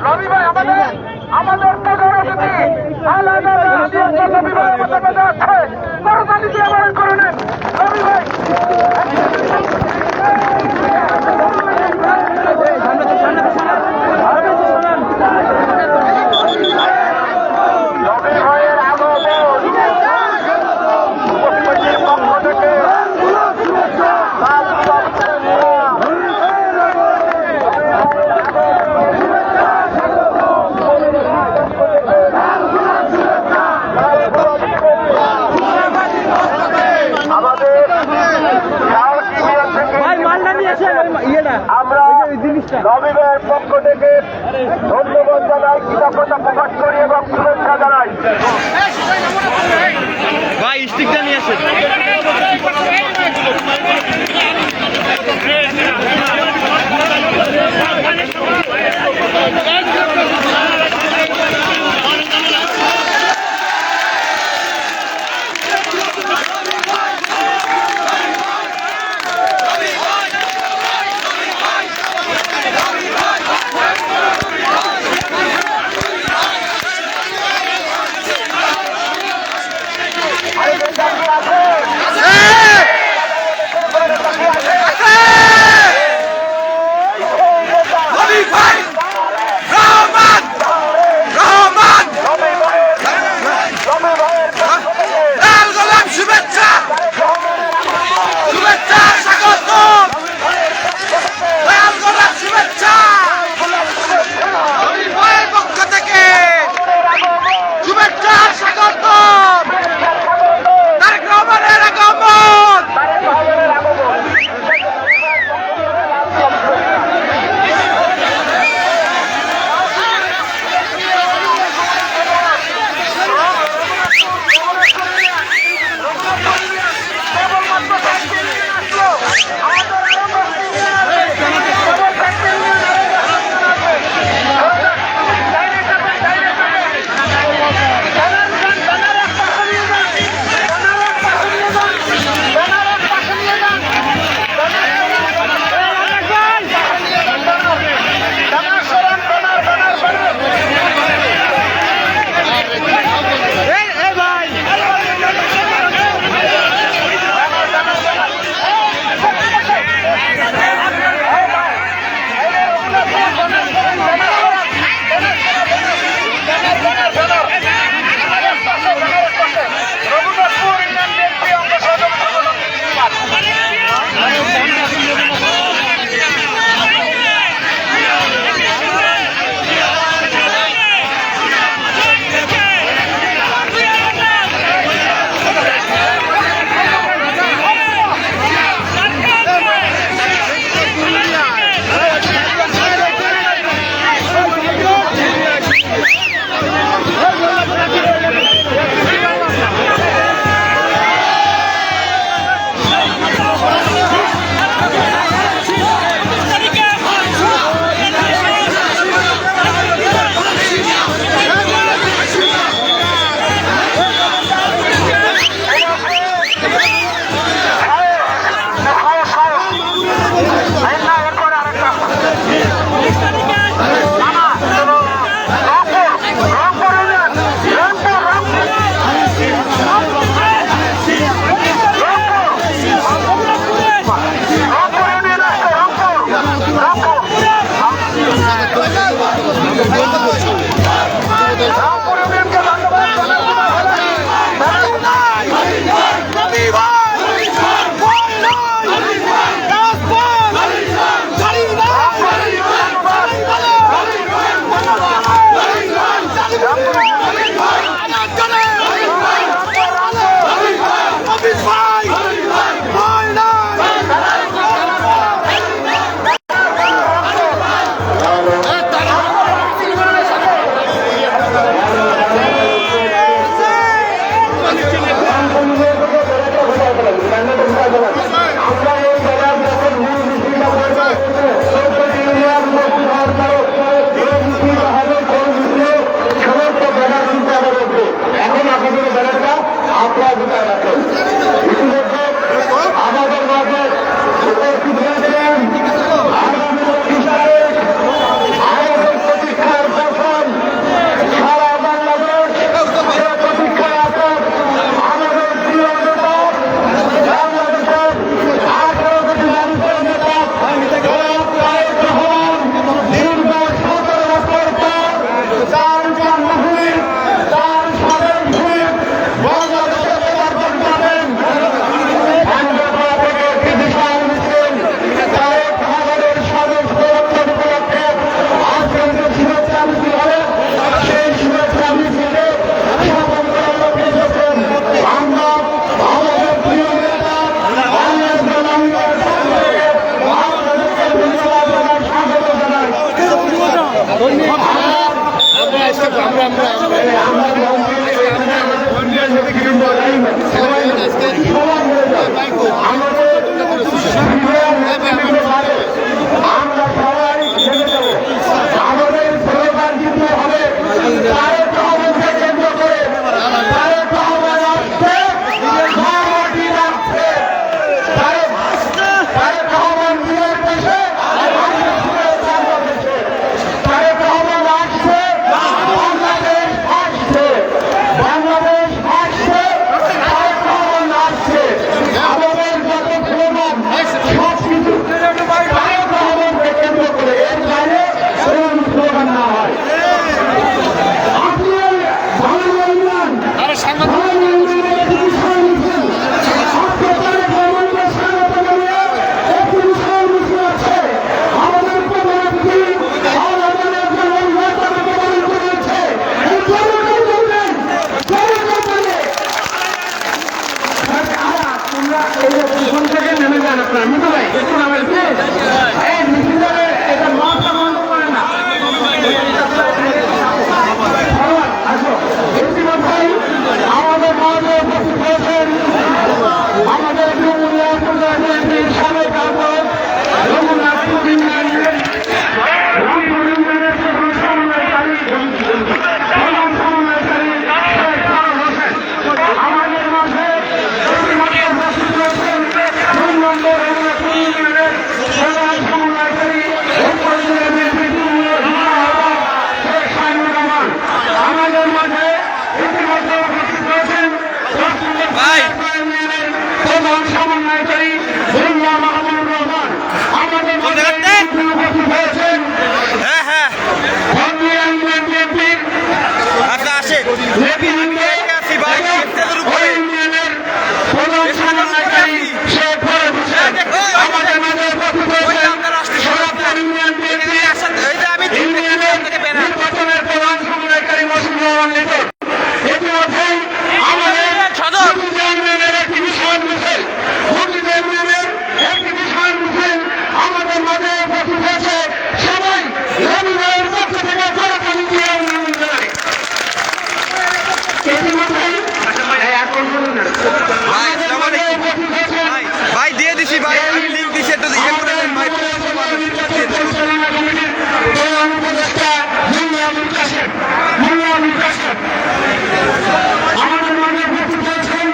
রবি ভাই আমাদের প্রধান অতিথি আলাদা রবি ভাই আমাদের মাঝে আছে করতালি দিয়ে বরণ করে নেন রবি ভাই। রবি ভাইয়ের আগমন উপস্থিতির পক্ষ থেকে আমরা রবি ভাইয়ের পক্ষ থেকে ধন্যবাদ জানাই, কৃতজ্ঞতা প্রকাশ করি এবং শুভেচ্ছা জানাই। ভাই স্টিকটা নিয়ে আসেন। আছে এই যে পিছন থেকে নেমে যান আপনার মিঠু ভাই একটু নামেন প্লিজ এই মিছিল এটা মাথা বন্ধ করে না আসো ইতিমধ্যে আমাদের মাঝে উপস্থিত হয়েছেন আমাদের ডুমুরিয়া উপজেলা বিএনপির সাবেক আহ্বায়ক রঘুনাথ ইউনিয়নের প্রধান সমন্বয়কারী শেখ ফারুক হোসেন। আমাদের মাঝে ইতিমধ্যে উপস্থিত হয়েছেন 2 নম্বর রঘুনাথ ইউনিয়নের প্রধান সমন্বয়কারী উপজেলা বিএনপির ডুমুরিয়া আহ্বায়ক শেখ শাহিনুর রহমান। আমাদের মাঝে ইতিমধ্যে উপস্থিত হয়েছেন প্রধান সমন্বয়কারী ভুইয়া মাহমুদুর রহমান। আমাদের মাঝে উপস্থিত হয়েছেন বিএনপির ইউনিয়নের প্রধান সমন্বয়কারী শেখ ফারুক হোসেন। আমাদের মাঝে উপস্থিত হয়েছেন সরাবপুর ইউনিয়ন বিএনপির ইউনিয়নের নির্বাচনের প্রধান সমন্বয়কারী মশিউর রহমান লিটন। ইতিমধ্যেই আমাদের ইউনিয়নের একটি বিশাল মিছিল ইউনিয়নের একটি বিশাল মিছিল আমাদের মাঝে উপস্থিত হয়েছে। সবাই রবিবারের পক্ষ থেকে করতালি দিয়ে অভিনন্দন জানাই। ইতিমধ্যেই এখন বলুন না আমাদের মাঝে উপস্থিত হয়েছেন ভাই দিয়ে দিছি ভাই আমি লিংক দিছি একটু দেখে করে দেন ভাই পরিচালনা কমিটির প্রধান উপদেষ্টা মোল্লা আবুল কাশেম। আমাদের মাঝে উপস্থিত হয়েছেন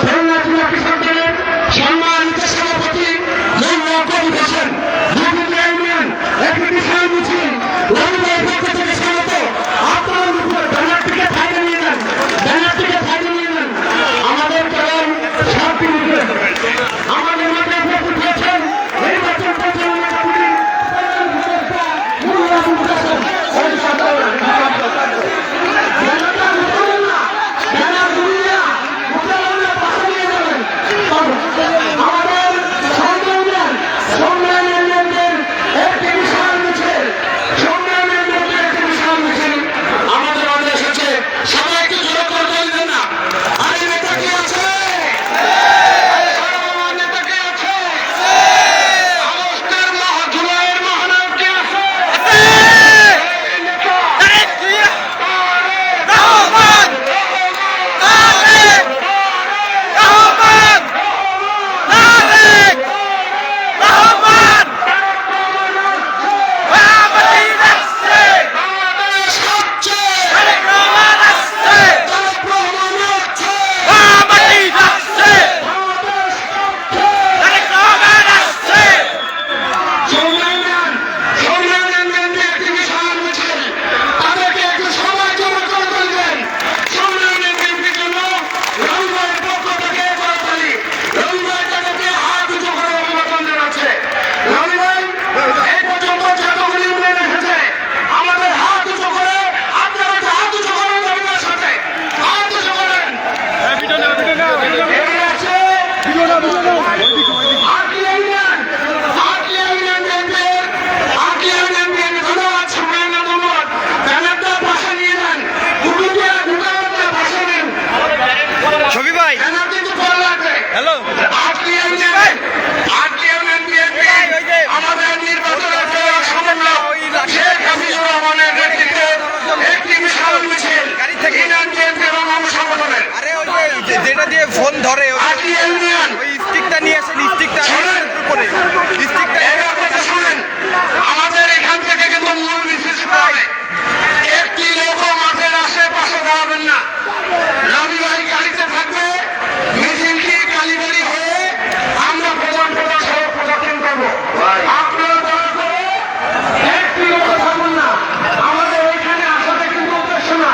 খুলনা জেলা কৃষক দলের সম্মানিত সভাপতি মোল্লা কবির হোসেন। রবিবার ইউনিয়ন একটি বিশাল মিছিল রবিবার পক্ষ থেকে স্বাগত। আপনার উপর ব্যানারটিকে সাইডে নিয়ে নেন, ব্যানারটিকে সাইডে নিয়ে নেন। আমাদের প্রধান সাথী আমাদের মাঝে উপস্থিত হয়েছেন নির্বাচন পরিচালনা কমিটির প্রধান উপদেষ্টা মোল্লা আবুল কাশেম। আমাদের সম্মেলনের একটি বিশাল মিছিল আমাদের মাঝে এসেছে। সবাইকে জোর করে বলবেন না আরে নেতা কে আছে, নেতা কে আছে, আগস্টের জুলাইয়ের মহানায়ক কে আছে, ছবি ভাই হ্যালো আমাদের নির্বাচনের শেখ হাসিনুর রহমানের নেতৃত্বে একটি বিশাল মিছিল এবং সংগঠনের আরে ওই যেটা দিয়ে ফোন ধরে ইউনিয়ন ওই স্টিকটা নিয়ে আসেন স্টিকটা উপরে স্টিকটা শুনেন আমাদের এখান থেকে কিন্তু মূল মিছিল শুরু হবে। একটি লোক মাঠের আশেপাশে দাঁড়াবেন না, রবিবারই গাড়িতে থাকবে। মিছিলটি কালীবাড়ি হয়ে আমরা প্রধান সড়ক প্রদক্ষিণ করবো। আপনারা দয়া করে একটি লোক থাকবেন না, আমাদের ওইখানে আসাটা কিন্তু উদ্দেশ্য না,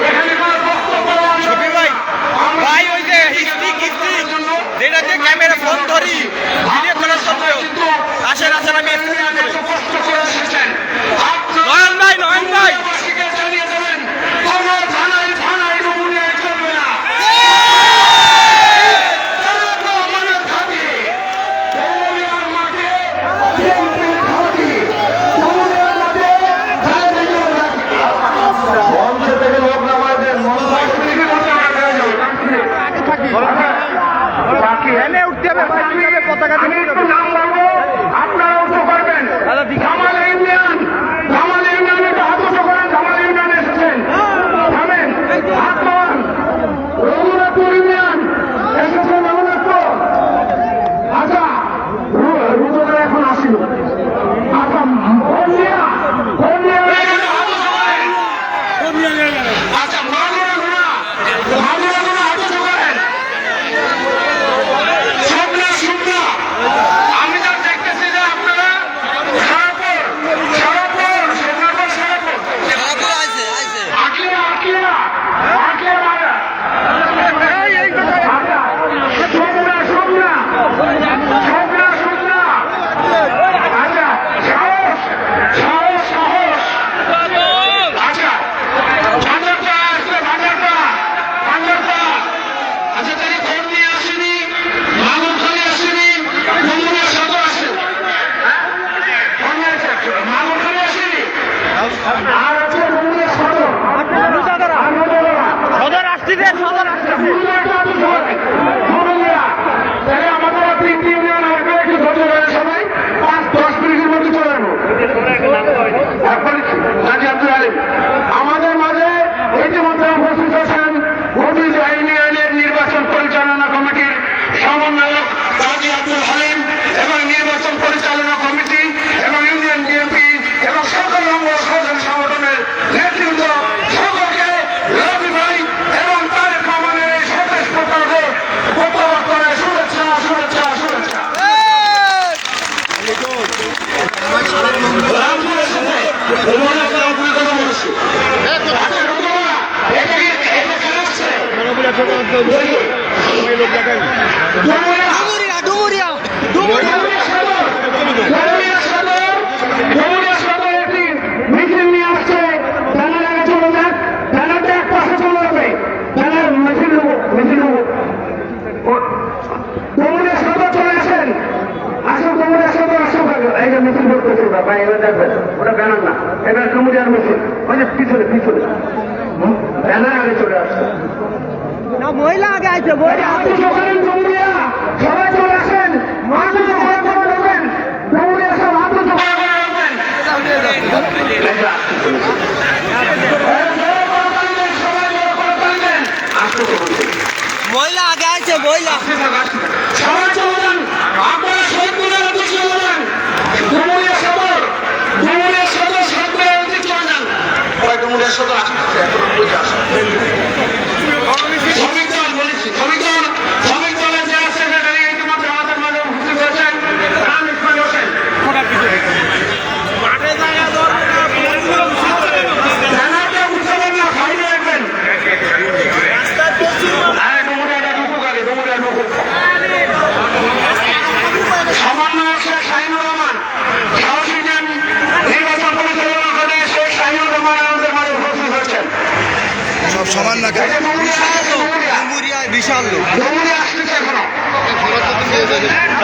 এখানে কোনো বক্তব্য ছবি ভাই ভাই ওই যে স্টিক যেটা দিয়ে ক্যামেরা ফোন ধরি ভিডিও করার জন্য আসেন আসেন আমি কষ্ট করে এসেছেন। নয়ন ভাই জানিয়ে দেবেন কোনো থানায় রুমুনিয়ায় চলবে না। বাকি পতাকা আমি একটু নাম বলবো, আপনারা উচ্চ করবেন। জামাল ইউনিয়ন, জামাল ইউনিয়নে একটু হাত উঁচু করেন। জামাল ইউনিয়নে এসেছেন, থামেন, হাত পান। রঘুনাথপুর ইউনিয়ন এসেছেন, রঘুনাথপুর। আচ্ছা, রুদ্র এখন আসিল। আচ্ছা, হলদিয়া, হলদিয়া হাত উঁচু করেন। আচ্ছা, মাগুরা, মাগুরা হাত উঁচু করেন। শুকনা শুকনা, আমি যা দেখতেছি যে আপনারা সারাপুর, সারাপুর, শুকনাপুর, সারাপুর, আকিয়া, আকিয়া, আকিয়া মারা। আচ্ছা, শুকনা শুকনা, শুকনা শুকনা। আচ্ছা, সাহস, সাহস, সাহস। আচ্ছা, ভান্ডারপা আসলে, ভান্ডারপা, ভান্ডারপা। আচ্ছা, তাহলে খোঁজ নিয়ে আসেনি, মাগুরখালি আসেনি, ডুমুরিয়া সদর আসে। মাগুরখালি আসেনি, আর হচ্ছে ডুমুরিয়া সদর। আর নদীয়া। সদর আসছে, সদর আসছে। ডুমুরিয়াটা আপনি ধরেন, ডুমুরিয়া। তাহলে আমাদের তিনটি ইউনিয়ন আসবে, একটু ধৈর্য ধরে সবাই 5-10 মিনিটের মধ্যে চলে যাবো। এখন কাজী আব্দুল আলিম আমাদের মাঝে ইতিমধ্যে উপস্থিত আছেন ভোটিজ ইউনিয়নের নির্বাচন পরিচালনা কমিটির সমন্বয়ক কাজী আব্দুল হালিম এবং নির্বাচন পরিচালনা কমিটি এবং ইউনিয়ন বিএনপি এবং সকল অঙ্গ সংগঠনের নেতৃত্ব সকলকে রবি ভাই এবং তারেক রহমানের এই স্বদেশ প্রকল্পে প্রত্যাবর্তনের শুভেচ্ছা, শুভেচ্ছা, শুভেচ্ছা। রামপুরের সাথে রামপুরের কথা বলছি। আচ্ছা, রুদ্রমা, এটা কি এটা খেলাচ্ছে? ডুমুরিয়া, ডুমুরিয়া ডুমুরিয়া সদর, ডুমুরিয়া সদর, ডুমুরিয়া সদর একটি মিছিল নিয়ে আসছে। ব্যানার আগে চলে যাক, ব্যানারটা এক পাশে চলে যাবে। ব্যানার মিছিল নেবো, মিছিল নেবো। ডুমুরিয়া সদর চলে আসেন, আসুন ডুমুরিয়া সদর, আসুন। এই যে মিছিল করতেছে বাবা, এবার দেখবেন ওটা ব্যানার না, এবার ডুমুরিয়ার মিছিল। ওই যে পিছনে পিছনে ব্যানার আগে চলে আসছে। না, মহিলা আগে আছে, মহিলা আপনি সকালের ডুমুরিয়া সবাই চলে আসেন, হাত উঁচু করে করে ঢোকেন। ডুমুরিয়া সব হাত উঁচু করে করে ঢোকেন। সবাই জোরে করে টানবেন। আসতে বলছি, মহিলা আগে আছে, মহিলা সবাই চলে যান, আপনারা শহীদ মিনারের দিকে চলে যান। ডুমুরিয়া সদর, ডুমুরিয়া সদর, শহীদ মিনারের দিকে চলে যান। ওই ডুমুরিয়া সদর আসুন, শ্রমিক দল বলেছি, শ্রমিক দল, শ্রমিক দলের যে সেক্রেটারি ইতিমধ্যে আমাদের মাঝে উপস্থিত হয়েছেন, রাম ইসমাইল হোসেন। ব্যানারটা উঠাবেন না, সাইডে রাখবেন। আরে ডুমুরিয়াটা ঢুকুক আগে, ডুমুরিয়া ঢুকুক। সমন্বয়ক শেখ শাহিনুর রহমান, সাহস ইউনিয়ন নির্বাচন পরিচালনা করে শেখ শাহিনুর রহমান আমাদের মাঝে উপস্থিত হয়েছেন। সব সমান না এই যে ডুমুরিয়া আসছে, ডুমুরিয়া, বিশাল লোক ডুমুরিয়া আসতেছে এখনো।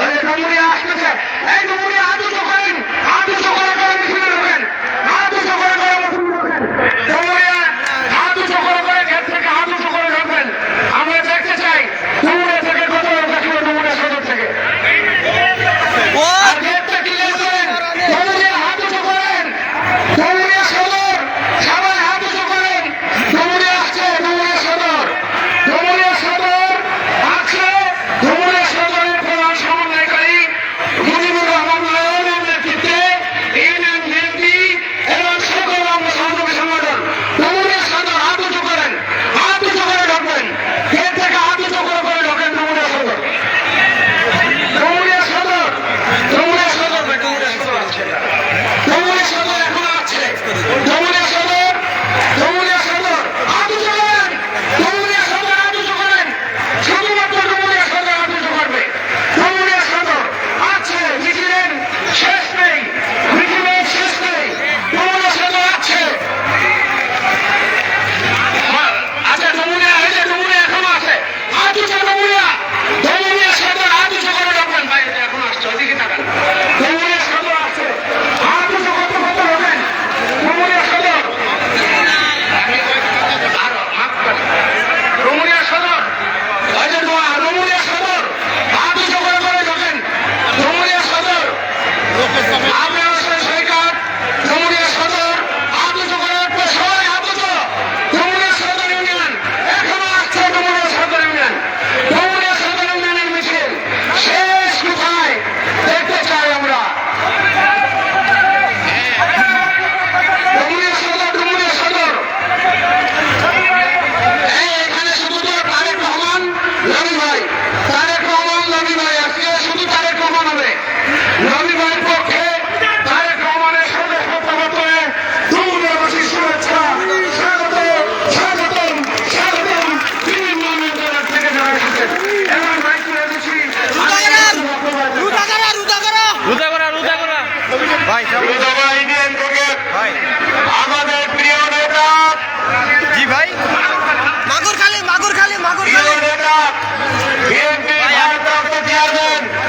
এই যে ডুমুরিয়া আসতেছে, এই ডুমুরিয়া হাত উঁচু করেন, হাত উঁচু করে করে মিছিলে ঢোকেন, হাত উঁচু করে করে মিছিলে ঢোকেন। ডুমুরিয়া হাত উঁচু করে করে গেট থেকে হাত উঁচু করে ঢোকেন। আমরা দেখতে চাই ডুমুরিয়া থেকে কত লোক আসবে, ডুমুরিয়া সদর থেকে। আর গেটটা ক্লিয়ার করেন, ডুমুরিয়া হাত উঁচু করেন, ডুমুরিয়া সদর, সবাই হাত উঁচু করেন। ডুমুরিয়া আসছে, ডুমুরিয়া সদর, ডুমুরিয়া সদর, হাত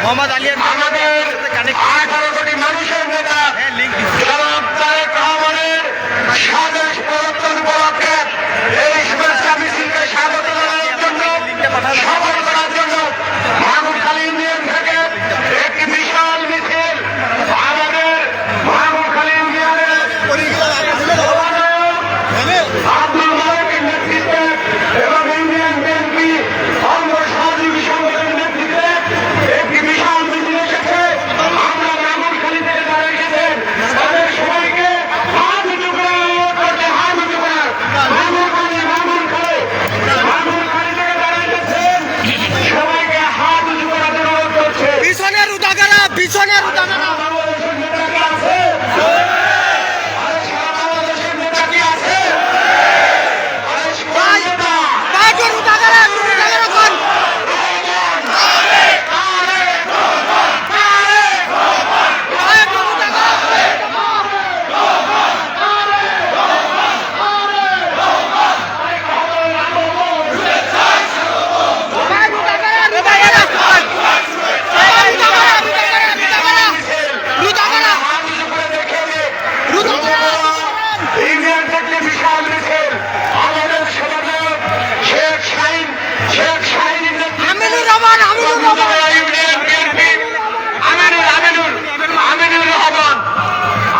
মোহাম্মদ আলী আমাদের 18 কোটি মানুষের নেতা জনাব তারেক রহমানের স্বদেশ প্রবর্তন উপলক্ষে এই শুভেচ্ছা মিছিলকে স্বাগত জানানোর জন্য, সফল করার জন্য মাগুরখালী ইউনিয়ন থেকে একটি বিশাল মিছিল আমাদের মাগুরখালী ইউনিয়নের আব্দুল মালিকের নেতৃত্বে এবং ইউনিয়ন বিএনপি অঙ্গ সহযোগী সংগঠনের নেতৃত্বে একটি বিশাল মিছিল এসেছে। আমরা মাগুরখালী থেকে যারা এসেছেন তাদের সবাইকে হাত উঁচু করে অনুরোধ করতে, হাত উঁচু করে মাগুরখালী থেকে যারা এসেছেন সবাইকে হাত উঁচু করার অনুরোধ করছে। পিছনের উদাগারা পিছনের উদাগারা বাংলাদেশের নেতা কি আছে? আরে সারা বাংলাদেশের নেতা কি আছে? আরে সবাই নেতা বাইকের উদাগারা উদাগারা কোন ইউনিয়ন থেকে বিশাল মিছিল আমাদের সভাপতি শেখ শাহিনের নেতৃত্বে আমিনুর রহমান ইউনিয়ন বিএনপি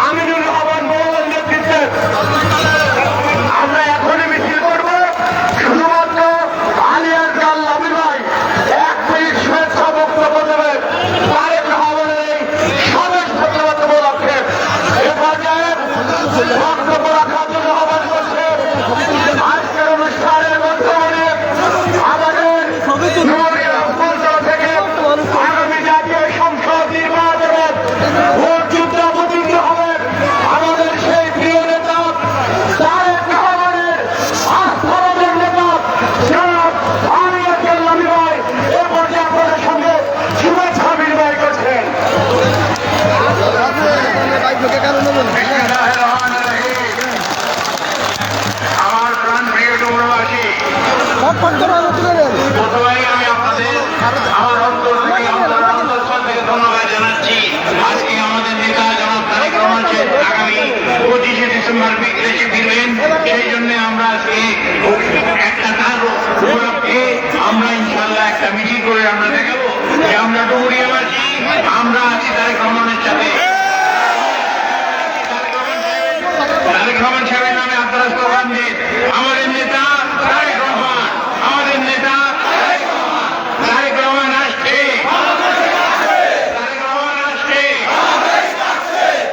আমিনুর রহমান মৌলার নেতৃত্বে আমরা এখনই মিছিল করব। শুধুমাত্র আলিয়ার লামির ভাই 1 মিনিট শুভেচ্ছা বক্তব্য দেবেন তারেক রহমানের এই স্বদেশ প্রতিবাদ উপলক্ষে। এ পর্যায়ে বক্তব্য রাখার জন্য আহ্বান করছে আজকের অনুষ্ঠানের মধ্যমণি আমাদের নূরিয়া ফুলতলা থেকে আগামী জাতীয় সংসদ নির্বাচনের ভোট যুদ্ধ অবতীর্ণ হবেন আমাদের সেই প্রিয় নেতা তারেক রহমানের আস্থাভাজন নেতা জনাব আলিয়ার লামি ভাই। এ পর্যায়ে আপনাদের সঙ্গে শুভেচ্ছা বিনিময় করছেন। আমার প্রাণ প্রিয় ডুমরাবাসী, প্রথমেই আমি আপনাদের আমার অন্তর থেকে ধন্যবাদ জানাচ্ছি। আজকে আমাদের নেতা জনাব তারেক রহমান আগামী 25শে ডিসেম্বর দেশে ফিরবেন, সেই জন্য আমরা আজকে একটা তার উপলক্ষে আমরা ইনশাল্লাহ একটা মিছিল করে আমরা দেখাবো যে আমরা ডুমুরিয়াবাসী, আমরা আছি তারেক রহমানের সাথে। তারেক রহমান সাহেবের নামে আপনারা স্লোগান দিন, আমাদের নেতা তারেক রহমান, আমাদের নেতা তারেক রহমান আসছে, তারেক রহমান আসছে,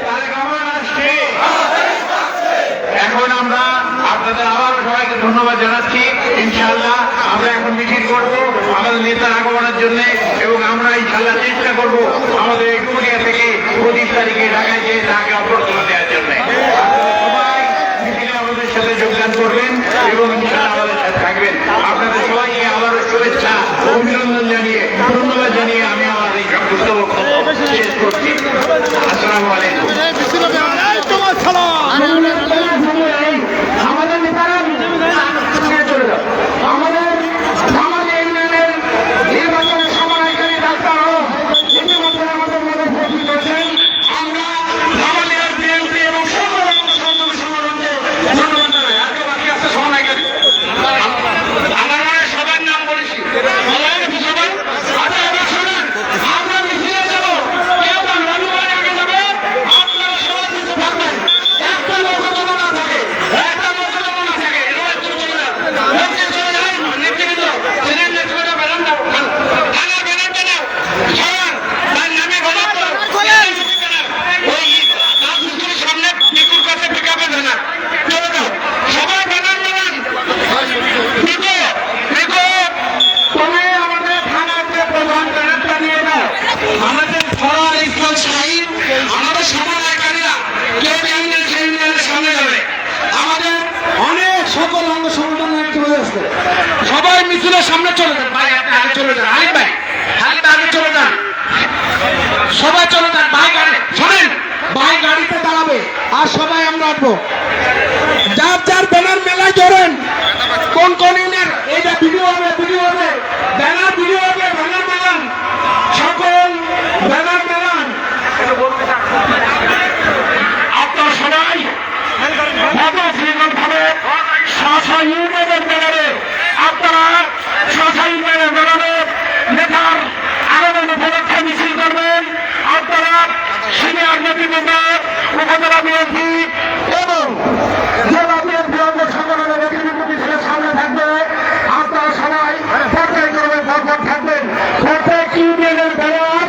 তারেক রহমান আসছে। এখন আমরা আপনাদের আবার সবাইকে ধন্যবাদ জানাচ্ছি। ইনশাআল্লাহ আমরা এখন মিছিল করব আমাদের নেতার আগমনের জন্য এবং আমরা ইনশাআল্লাহ চেষ্টা করব আমাদের ডুমুরিয়া থেকে 25 তারিখে ঢাকায় গিয়ে তাকে অভ্যর্থনা দেওয়ার জন্য। সবাই মিছিলে আমাদের সাথে যোগদান করবেন এবং ইনশাআল্লাহ আমাদের সাথে থাকবেন। আপনাদের সবাইকে আবারও শুভেচ্ছা ও অভিনন্দন জানিয়ে ধন্যবাদ জানিয়ে আমি আমার এই সংক্ষিপ্ত বক্তব্য শেষ করছি। আসসালামু আলাইকুম। আমাদের নেতারা চলে যাও। আমাদের ইউনিয়নের নির্বাচনের সমন্বয়কারী ডাক্তার ইতিমধ্যে আমাদের মধ্যে উপস্থিত হয়েছেন। আমরা আমাদের বিএনপি এবং সকল সহযোগী সংগঠনকে ধন্যবাদ জানাই। আজকে বাকি আছে সমন্বয়কারী, আমার মনে হয় সবার নাম বলেছি। সবাই আচ্ছা এবার শুনুন, আমরা মিছিলে যাবো, কেউ রানু বাড়ি আগে যাবে, আপনারা সবাই কিছু থাকবেন। একটা লোক যেন না থাকে, একটা লোক যেন না থাকে, এরকম একটু চলে যান। নেতৃত্ব চলে যান, নেতৃত্ব সিনিয়র নেতৃত্ব বেরোন দাও, থানার বেরোনটা দাও, সবাই তার নামে গলাপ ওই রাজনীতির সামনে নিকুর কাছে পিকাপে দেনা চলে যাও, সবাই বেরোন বেরোন। তুমি আমাদের থানাতে প্রধান ব্যানারটা নিয়ে যাও। আমাদের ফরার ইকবাল শাহিদ, আমাদের সমন্বয়কারীরা কেউ জানলে সেই ইউনিয়নের সামনে যাবে। আমাদের অনেক সকল অঙ্গ সংগঠনের চলে আসবে, সবাই মিছিলের সামনে চলে যান। ভাই আপনি আগে চলে যান, আলিম ভাই আগে চলে যান, সবাই চলে যান। ভাই গাড়ি শোনেন, ভাই গাড়িতে দাঁড়াবে আর সবাই আমরা আসবো। যার যার ব্যানার মেলায় ধরেন, কোন কোন ইউনিয়ন এইটা ভিডিও হবে, ব্যানার ভিডিও হবে, ব্যানার মেলান সকল রাজনৈতিক মেম্বার, উপজেলা বিএনপি এবং জেলা বিএনপি অঙ্গ সংগঠনের নেতৃবৃন্দ মিছিলের সামনে থাকবে। আপনারা সবাই পর্যায়ক্রমে পরপর থাকবেন। প্রত্যেক ইউনিয়নের ব্যানার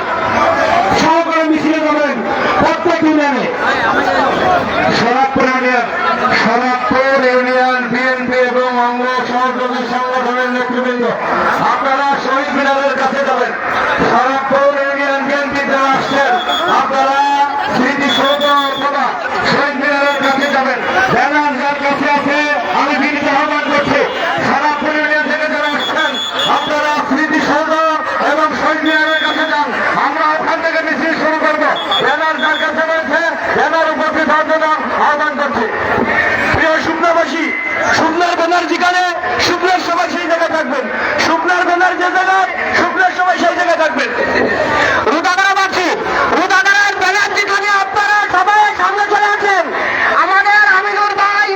সহকারে মিছিলে যাবেন, প্রত্যেক ইউনিয়নে। সনাতপুর ইউনিয়ন বিএনপি এবং অঙ্গ সহযোগী সংগঠনের নেতৃবৃন্দ, আপনারা শহীদ মিনারের কাছে যাবেন। সনাতপুর ইউনিয়ন বিএনপি যারা আসছেন, আপনারা স্মৃতিসৌধ অথবা শহীদ মিনারের কাছে যাবেন। ব্যানার যার কাছে আছে আমি বিনীত আহ্বান করছি, সনাতপুর ইউনিয়ন থেকে যারা আসছেন আপনারা স্মৃতিসৌধ এবং শহীদ মিনারের কাছে যান। আমরা ওখান থেকে মিছিল শুরু করবো। ব্যানার যার কাছে রয়েছে ব্যানার উপস্থিত হওয়ার জন্য আহ্বান করছি। প্রিয় শুকনাবাসী, শুকনার ব্যানার যেখানে শুকনার সবাই সেই জায়গায় থাকবেন। শুকনার ব্যানার যে জায়গায় শুকনার সবাই সেই জায়গায় থাকবেন। রুদাগারাবাসী, রুদাগারার ব্যানার যেখানে আপনারা সবাই সামনে চলে আসেন। আমাদের আমিনুর ভাই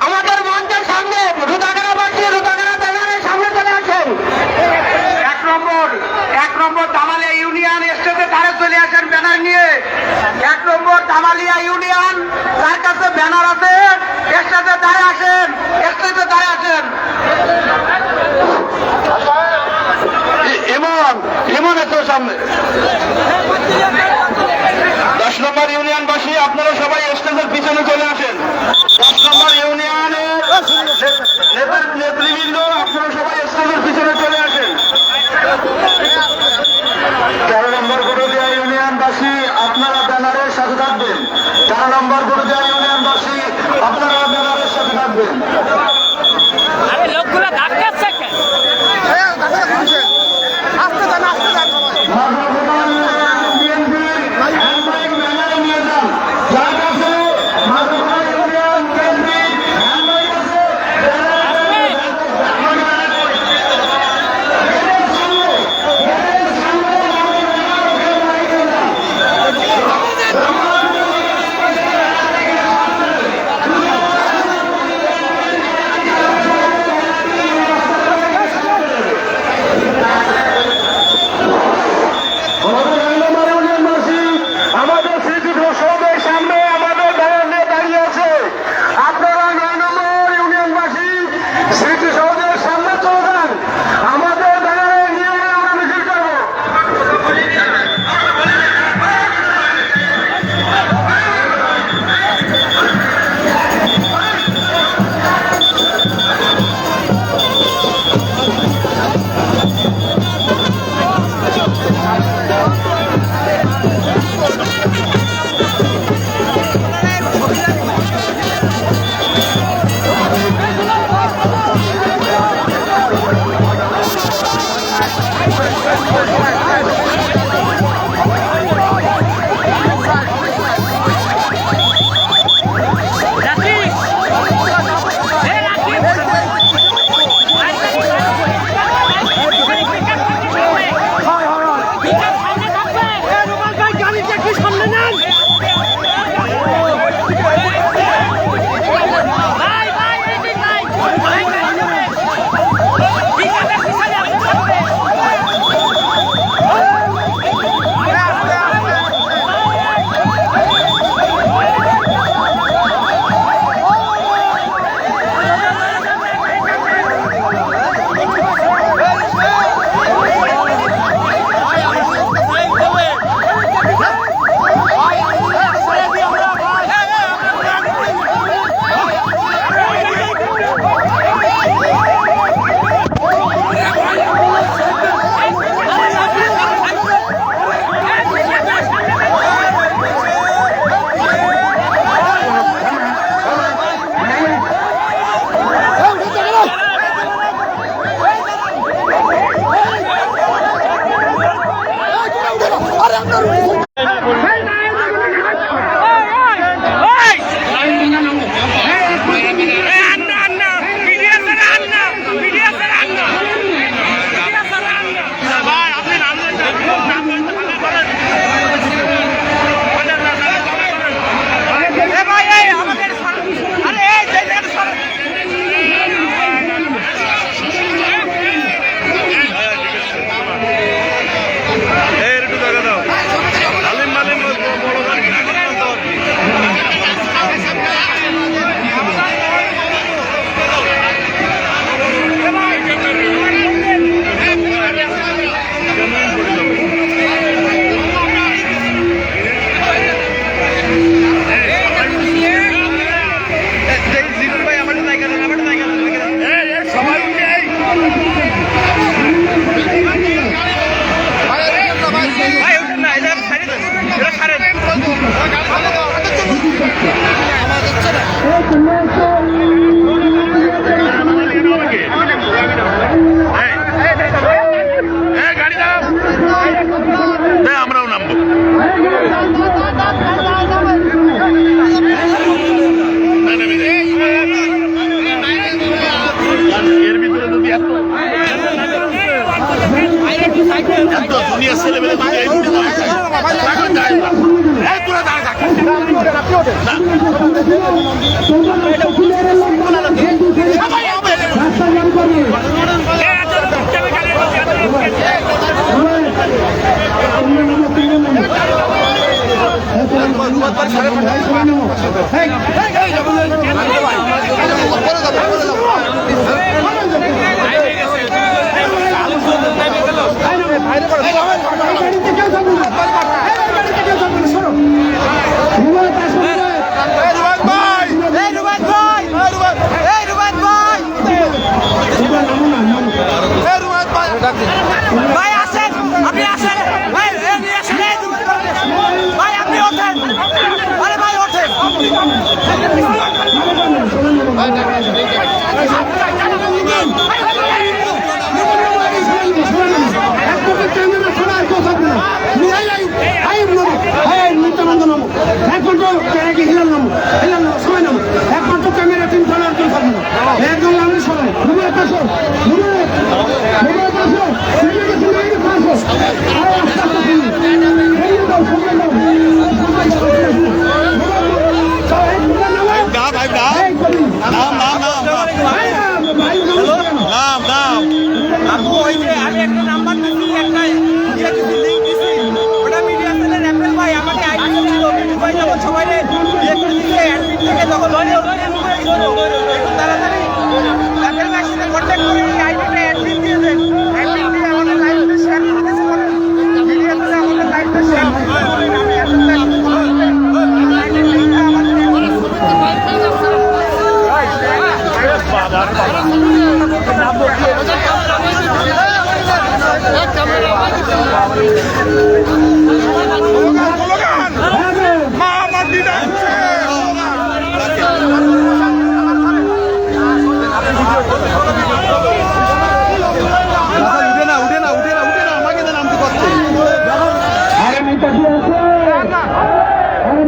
আমাদের মঞ্চের সামনে রুদাগারাবাসী রুদাগারা ব্যানারের সামনে চলে আসেন। এক নম্বর দামালিয়া ইউনিয়ন স্টেজে তারা চলে আসেন ব্যানার নিয়ে। 1 নম্বর দামালিয়া ইউনিয়ন তার কাছে ব্যানার আছে, স্টেজে দাঁড়িয়ে আসেন, স্টেজে দাঁড়িয়ে আসেন। এমন এত সামনে 10 নম্বর ইউনিয়নবাসী আপনারা সবাই স্টেজের পিছনে চলে আসেন। 10 নম্বর ইউনিয়নের নেতৃবৃন্দ আপনারা সবাই স্টেজের পিছনে চলে আসেন। 13 নম্বর গরুদিয়া ইউনিয়নবাসী আপনারা ব্যানারের সাথে থাকবেন। 13 নম্বর গরুদিয়া ইউনিয়নবাসী আপনারা ব্যানারের সাথে থাকবেন। আরে লোকগুলো ধাক্কাচ্ছে কেন? দুনিয়া ছেলে মেলে দুনিয়া এই দুটো দাঁড়িয়ে থাকে। এখন দাঁড়িয়ে থাক। এই তোরা দাঁড়িয়ে থাক। সবাই হবে। ভাই আসেন, আপনি আসেন, ভাই এগিয়ে আসেন, ভাই আপনি ওঠেন, আরে ভাই ওঠেন। একমাত্র ক্যামেরা টিম ছাড়া আর কেউ থাকবে না। একদম আমরা সবাই আপু ওই যে আমি একটা নাম্বার দিছি, একটা লিংক দিছি, ওটা মিডিয়া সেলের অ্যাপেল ভাই আমাকে আইডি ছিল, মিঠু ভাই যখন সবাই ইয়ে করে দিছে অ্যাডমিন থেকে তখন তাড়াতাড়ি অ্যাপেল ভাইয়ের সাথে কন্ট্যাক্ট করে এই আইডিটা অ্যাডমিন দিয়ে দেন, অ্যাডমিন দিয়ে আমাদের লাইভটা শেয়ার করে দিয়েছে, মিডিয়া সেলে আমাদের লাইভটা শেয়ার করে আমি অ্যাপেল ভাইয়ের সাথে লাইভের লিংকটা আমাদের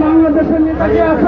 বাংলাদেশের নেতা কি আছে?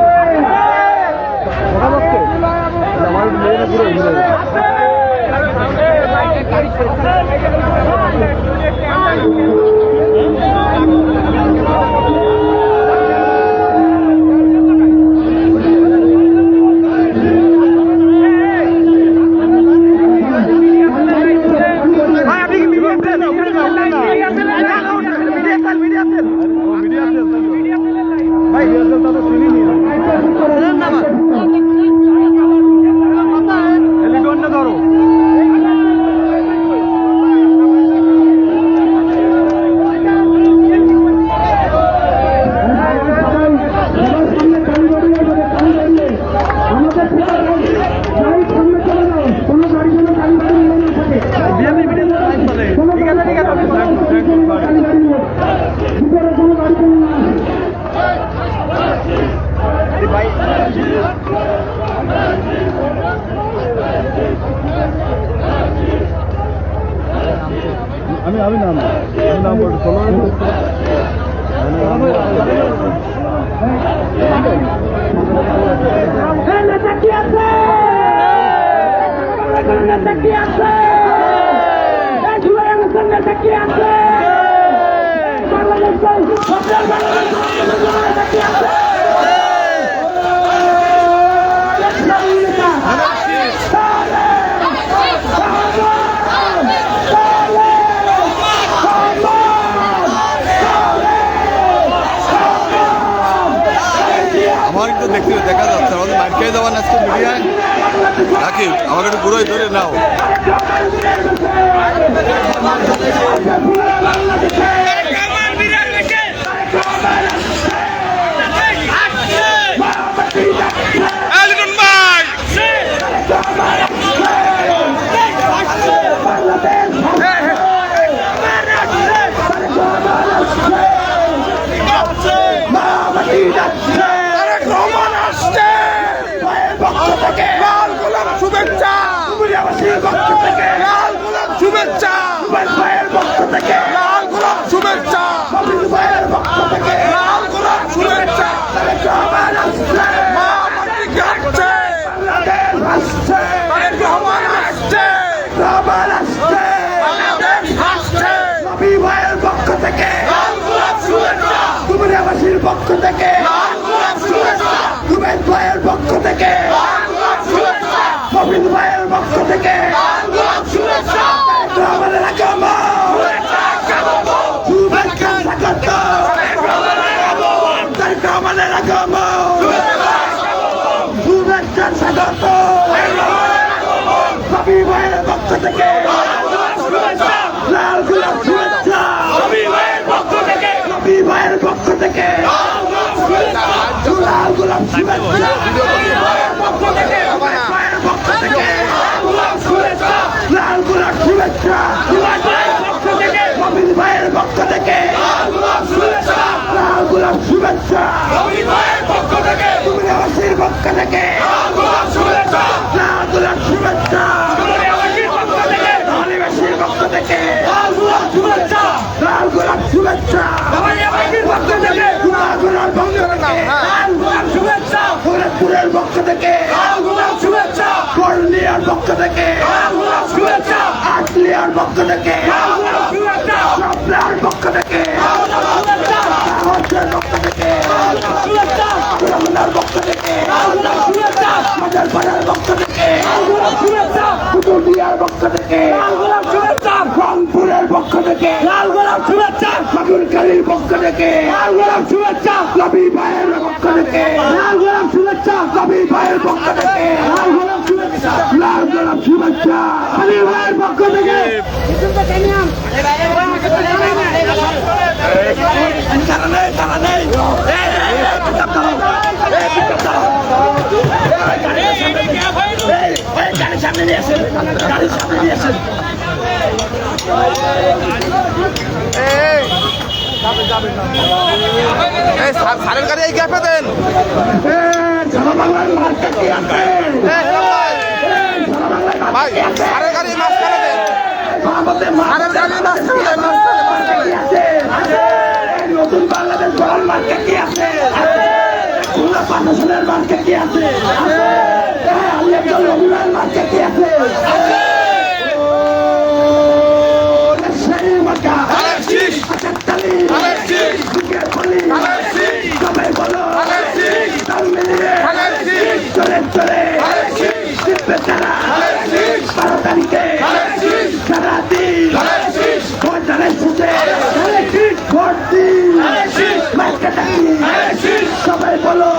আমার কিন্তু দেখতে দেখা যাচ্ছে আমাদের মাইক খেয়ে দেওয়ার আজকে মিডিয়ায় নাকি আমাকে একটু ঘুরোই ধরে নাও। শুভেচ্ছা লাল গোলাপ শুভেচ্ছা লাল গোলাপ শুভেচ্ছা রংপুরের পক্ষ থেকে শুভেচ্ছা, পুরুলিয়ার পক্ষ থেকে শুভেচ্ছা, আটলিয়ার পক্ষ থেকে শুভেচ্ছা, সাবলার পক্ষ থেকে সাহসের পক্ষ থেকে শুভেচ্ছা, রমনার পক্ষ থেকে শুভেচ্ছা, মাজারপাড়ার পক্ষ থেকে শুভেচ্ছা, পুরুলিয়ার পক্ষ থেকে শুভেচ্ছা, রংপুরের পক্ষ থেকে শুভেচ্ছা, ঠাকুরখালীর পক্ষ থেকে শুভেচ্ছা, কবি ভাইয়ের পক্ষ থেকে শুভেচ্ছা, কবি ভাইয়ের পক্ষ থেকে শুভেচ্ছা, লাল গোলাপ শুভেচ্ছা, কবি ভাইয়ের পক্ষ থেকে গাড়ির সামনে নিয়ে আসেন, গাড়ির সামনে নিয়ে আসেন। সারের গাড়ি এই গ্যাপে দেন। ভাই সারের গাড়ি মাঝখানে দেন, সারের গাড়ি মাঝখানে দেন। নতুন বাংলাদেশ বড় মার্কেট কি আছে, খুলনা প্রশাসনের মার্কেট কি আছে, রবিবার মার্কেট কি আছে, সবাই বলো চলে চলে 12 তারিখে সারাদিন সবাই বলো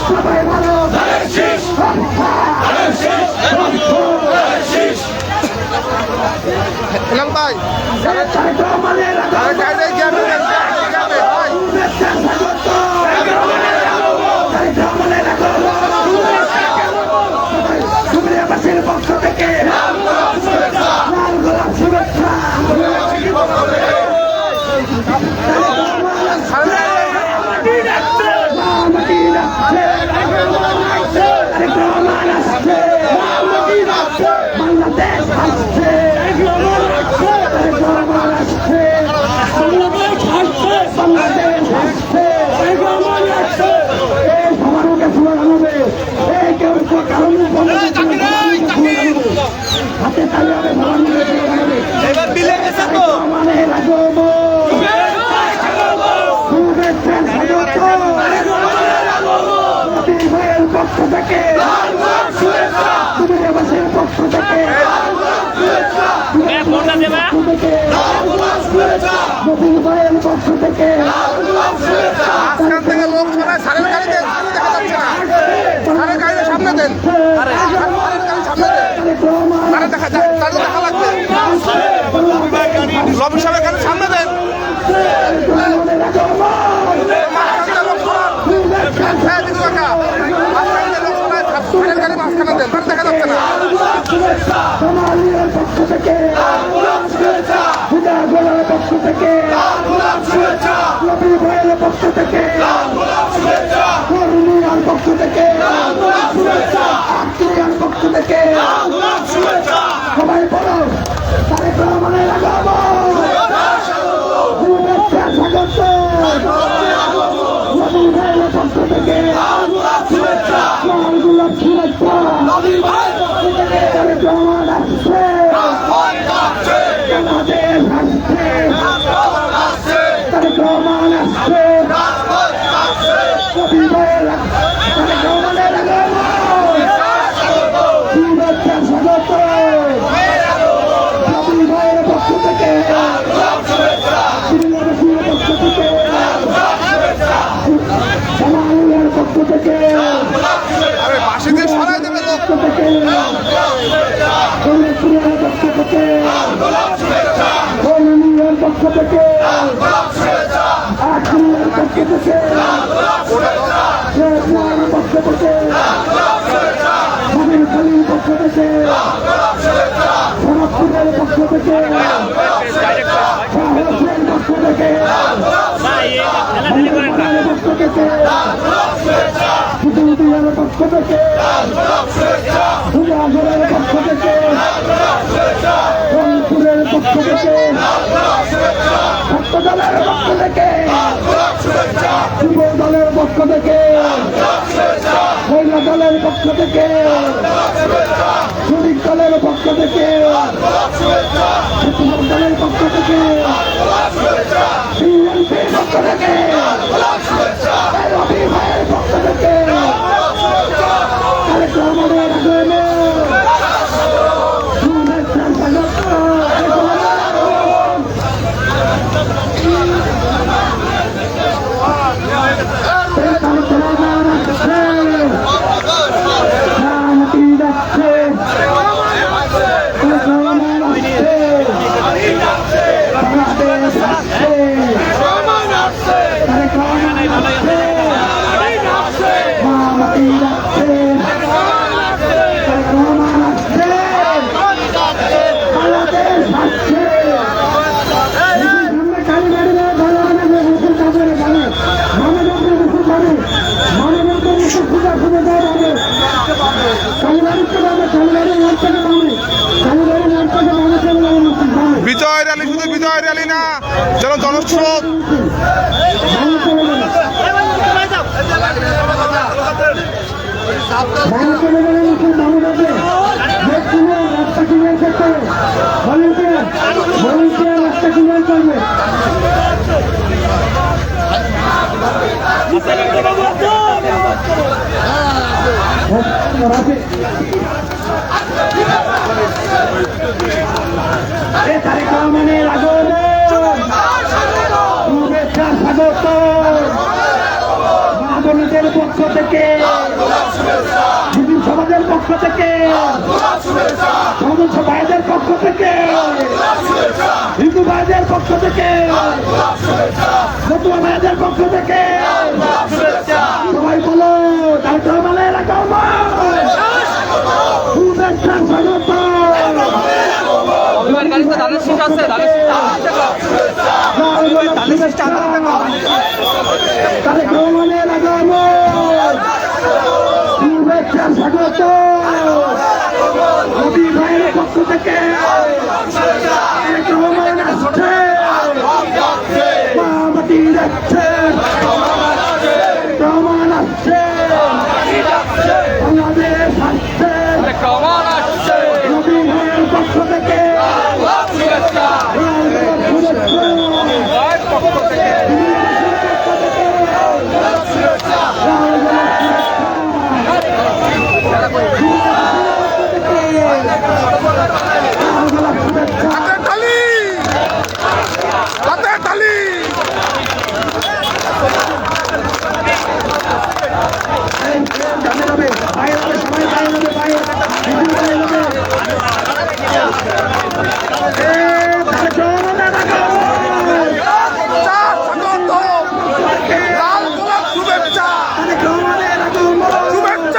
সবাই বলো এলাম ভাই গাড়ি গ্যাপে দেন, গ্যাপে ভাই। সুপ্রিয়াবাসীর পক্ষ থেকে লাল গোলাপ শুভেচ্ছা, বাংলাদেশ আসছে, বাংলাদেশ আসছে, হাতে তালে হবে এবার বিলে গেছে তো। পক্ষ থেকে পক্ষ থেকে কোনটা দেবে? পক্ষ থেকে মাঝখান থেকে লোক সবাই সারের গাড়ি দেন, দেখা যাচ্ছে না। সারের গাড়ির সামনে দেন, সারের গাড়ির সামনে দেন, তারা দেখা যায়, তাদের দেখা লাগবে। রবি সাহেবের গাড়ির সামনে দেন। মাঝখানে লোক সরান। হ্যাঁ দিদি কাকা, মাঝখানে লোক সরান, সারের গাড়ি মাঝখানে দেন, তারা দেখা যাচ্ছে না। পক্ষ থেকে পক্ষ থেকে রবি ভাইয়ের পক্ষ থেকে পুরুলিয়ার পক্ষ থেকে আটলিয়ার পক্ষ থেকে সবাই বলো তারেক রহমানের লাগাবো শুভেচ্ছা স্বাগত। রবি ভাইয়ের পক্ষ থেকে লাল গোলাপ শুভেচ্ছা, তারেক রহমান আসছে, বাংলাদেশ আসছে, তারেক রহমান আসছে, রবি ভাইয়ের তারেক রহমানের লাগাবো শুভেচ্ছা স্বাগত। রবি ভাইয়ের পক্ষ থেকে পুরুলিয়াবাসীর পক্ষ থেকে বাঙালির পক্ষ থেকে আরে পাশে দিয়ে সরাই দেবে লোক। পক্ষ থেকে পুরুলিয়ার পক্ষ থেকে পুরুলিয়ার পক্ষ থেকে আটলিয়ার পক্ষ থেকে শেরপুরের পক্ষ থেকে ঠাকুরখালীর পক্ষ থেকে খড়গপুরের পক্ষ থেকে সাহসের পক্ষ থেকে ভাই খেলাধুলা করেন না পক্ষ থেকে কুতুবুদ্দিনের পক্ষ থেকে দুর্গাপুরের পক্ষ থেকে রংপুরের পক্ষ থেকে ছাত্র দলের পক্ষ থেকে যুব দলের পক্ষ থেকে মহিলা দলের পক্ষ থেকে শ্রমিক দলের পক্ষ থেকে ছাত্র দলের পক্ষ থেকে বিএনপির পক্ষ থেকে রবি ভাইয়ের পক্ষ থেকে তারেক রহমানের আগমনে শুভেচ্ছা স্বাগত। বিজয় র্যালি শুধু বিজয় র্যালি না, যেন জনস্রোত। তারেক রহমানের আগমনে শুভেচ্ছা স্বাগত। মহাজনীদের পক্ষ থেকে, মুসলিম সমাজের পক্ষ থেকে, সমাজ ভাইদের পক্ষ থেকে, হিন্দু ভাইদের পক্ষ থেকে, নতুন ভাইদের পক্ষ থেকে সবাই বলো তারেক রহমানের আগমন শুভেচ্ছা স্বাগত। গাড়িতে দানের শীষ আছে দানের তারেক রহমানের আগমন শুভেচ্ছা স্বাগত। রবি ভাইয়ের পক্ষ থেকে তারেক রহমান আসছে, মামাটি যাচ্ছে, রহমান আসছে, বাংলাদেশ আসছে, রবি ভাইয়ের পক্ষ থেকে হাতের তালি, হাতের তালি। লাল গোলাপ শুভেচ্ছা, শুভেচ্ছা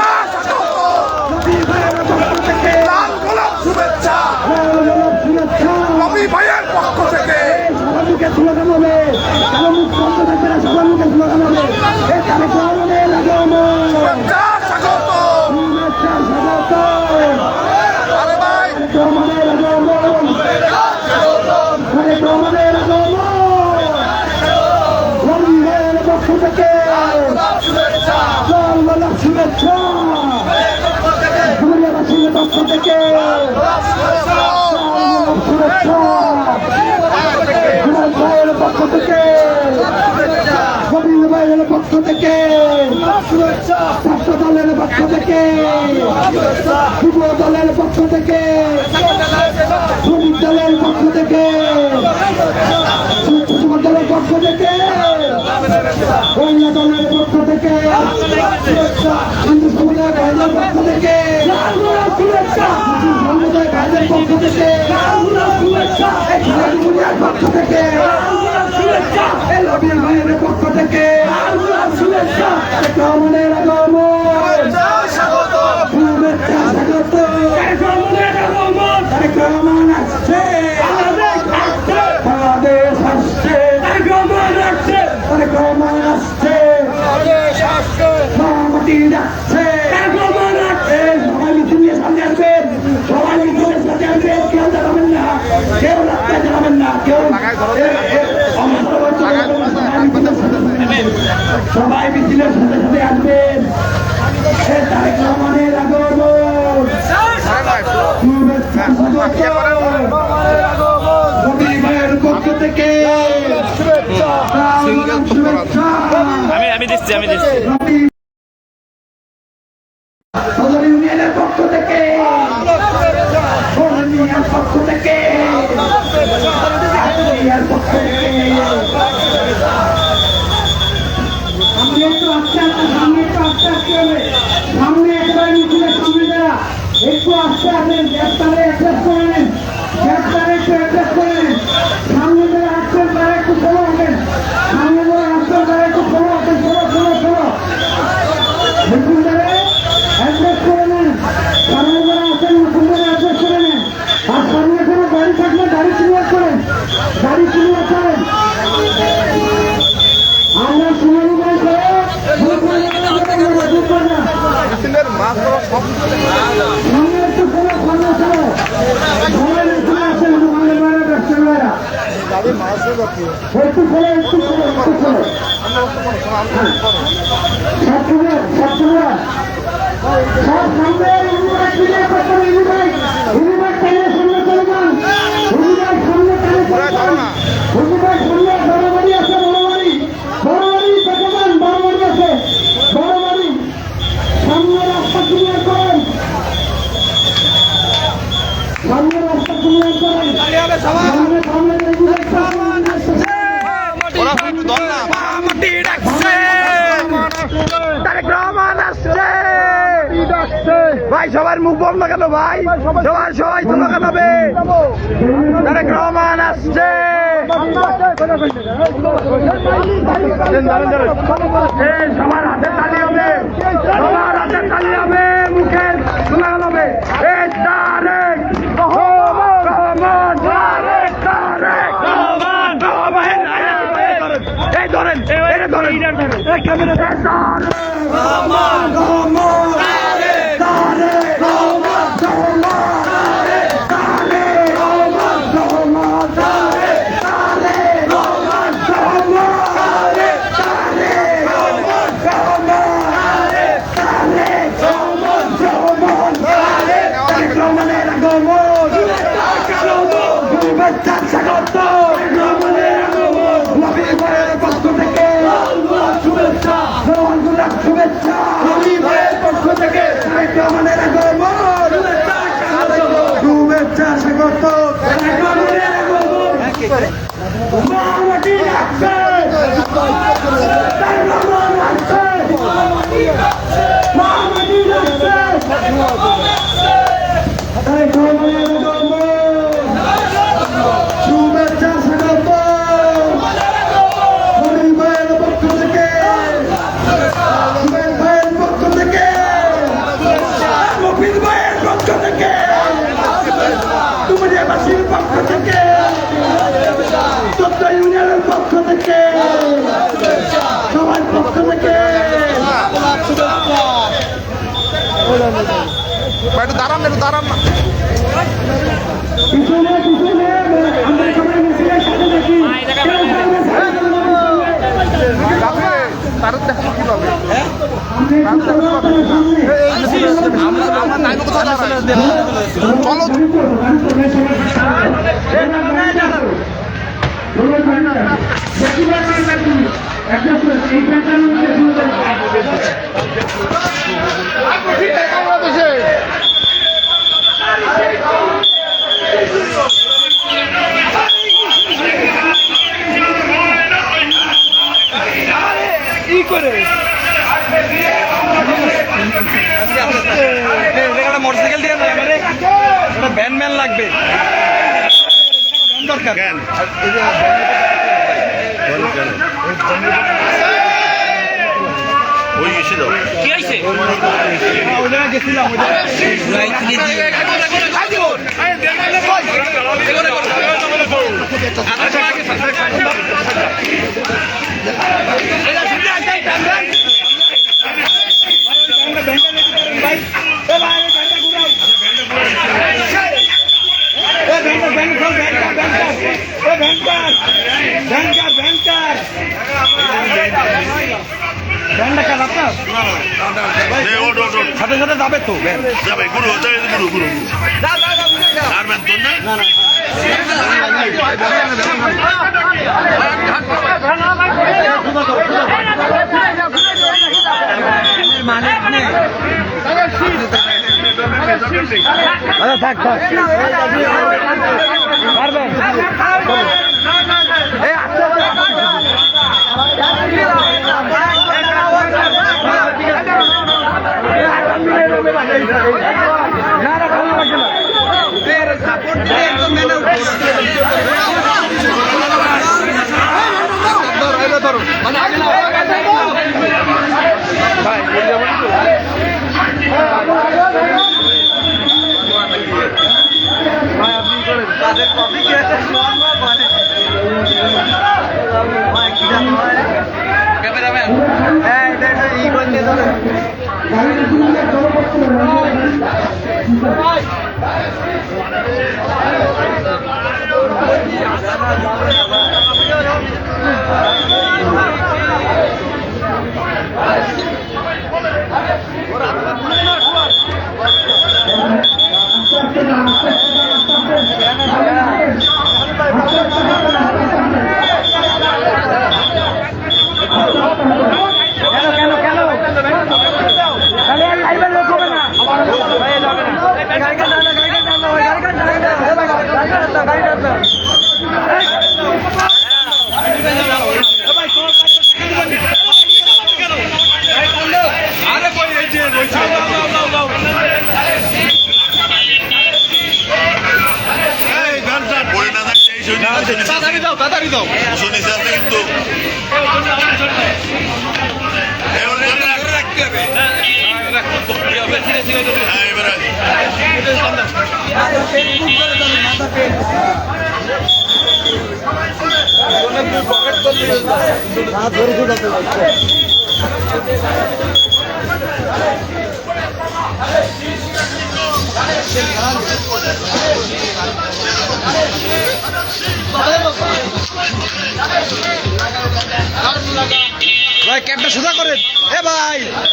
লাল গোলাপ শুভেচ্ছা রবি ভাইয়ের পক্ষ থেকে। সবাইকে স্লোগান হবে, কারো মুখ বন্ধ থাকবে না, সবাইকে স্লোগান হবে এই তারেক রহমানের আগমন শুভেচ্ছা স্বাগত। শুভেচ্ছা স্বাগত। আরে ভাই তারেক রহমানের আগমন, তারেক রহমানের আগমন রবি ভাইয়ের পক্ষ থেকে লাল গোলাপ শুভেচ্ছা, ধুলিয়াবাসীর পক্ষ থেকে শুভেচ্ছা, হিমাল ভাইয়ের পক্ষ থেকে, রবীন্দ্র ভাইয়ের পক্ষ থেকে, ছাত্র দলের পক্ষ থেকে, যুব দলের পক্ষ থেকে, শ্রমিক দলের পক্ষ থেকে, যুব দলের পক্ষ থেকে, মহিলা দলের পক্ষ থেকে, হিন্দু সমুদায় ভাইদের পক্ষ থেকে, সমুদায় ভাইদের পক্ষ থেকে, খেলাধুলার পক্ষ থেকে, রবি ভাইয়ের পক্ষ থেকে তারেক রহমানের আগমন শুভেচ্ছা স্বাগত। তারেক রহমান আসছে, বাংলাদেশ আসছে, কেউ রাস্তায় যাবেন না, কেউ সবাই মিছিলের সাথে সাথে আসবেন। তারেক রহমানের আগমন, শুভেচ্ছা রবি ভাইয়ের পক্ষ থেকে শুভেচ্ছা। আমি দিচ্ছি সদর ইউনিয়নের পক্ষ থেকে, ইউনিয়নের পক্ষ থেকে, ইউনিয়নের পক্ষ থেকে। সামনে একটু আস্তে আস্তে, সামনে একটু আস্তে আস্তে হবে। সামনে একেবারে মিছিলের সামনে যারা একটু আস্তে আসেন, গ্যাপটারে অ্যাড্রেস করে নেন, গ্যাপটারে একটু অ্যাড্রেস করে নেন। সামনে যারা আসছেন তারা একটু ফলো হবেন, সামনে যারা আসছেন তারা একটু ফলো হবেন, মুসলিমদের অ্যাড্রেস করে নেন, সামনে যারা আছেন মুসলিমদের অ্যাড্রেস করে নেন। আর সামনে কোনো গাড়ি থাকলে গাড়ি ক্লিয়ার করেন, গাড়ি ক্লিয়ার করেন। আমরা শুনানি করে মিছিলের মাছ ধরা সব সামনে একটু ফলো, সামনে ফলো, সবাই মিছিলে আসেন, আমাদের বাইরে ব্যবসায়ী ভাইরা গাড়ি মাছ যাচ্ছে একটু ফলো, একটু ফলো, একটু ফলো। সব সামনে ইউনিভার্স ক্লিয়ার করতে হবে, ইউনিভার্স টাইলে সামনে চলে যান, ইউনিভার্স সামনে টাইলে চলে যান, ইউনিভার্স সামনে বড় বাড়ি আছে, বড় বাড়ি দেখে যান, বড় বাড়ি আছে, বড় বাড়ি সামনে রাস্তা ক্লিয়ার করেন, সামনে রাস্তা ক্লিয়ার করেন, সামনে সামনে ওরা একটু দল না তারেক রহমান আসছে ভাই, সবার মুখ বন্ধ কেন ভাই, সবাই স্লোগান হবে, তারেক রহমান আসছে। সবার হাতে তালি হবে, সবার হাতে তালি হবে, মুখে স্লোগান হবে, এই তারেক রহমান, তারেক রহমান, এই ধরেন, এটা ধরেন, এই ক্যামেরা রহমান, রহমান, তারেক রহমান, রহমান, তারেক রহমান, রহমান, তারেক রহমান, রহমান, তারেক রহমান, রহমান, তারেক রহমানের আগমন, শুভেচ্ছা স্বাগত, রহমানের আগমন, নবী ভাইয়ের পক্ষ থেকে শুভেচ্ছা, শুভেচ্ছা, নবী ভাইয়ের পক্ষ থেকে তারেক রহমানের আগমন, শুভেচ্ছা স্বাগত, তারেক রহমানের আগমন, মামাটি আসছে, তারেক রহমান আসছে, মামাটি আসছে, তারেক রহমানের আগমন, শুভেচ্ছা স্বাগত, নবী ভাইয়ের পক্ষ থেকে, সুবেন ভাইয়ের পক্ষ থেকে, মফিজ ভাইয়ের পক্ষ থেকে, তুমিবাসীর পক্ষ থেকে, চোদ্দ ইউনিয়নের পক্ষ থেকে, সবার পক্ষ থেকে একটু দাঁড়ান না পিছনে আমরা সবাই মিছিলের সাথে দেখি, তাদের দেখানো কিভাবে আমরা নাইব কোথায় মোটরসাইকেল দিয়ে ভ্যান ম্যান লাগবে দরকার কি হয়েছে? গেছিলাম সাথে সাথে যাবে তো যাবে গুরু গুরু গুরু আর ম্যান তোর না থাক থাক তাড়াতাড়ি দাও কিন্তু ভাই ক্যাপটা সোজা করেন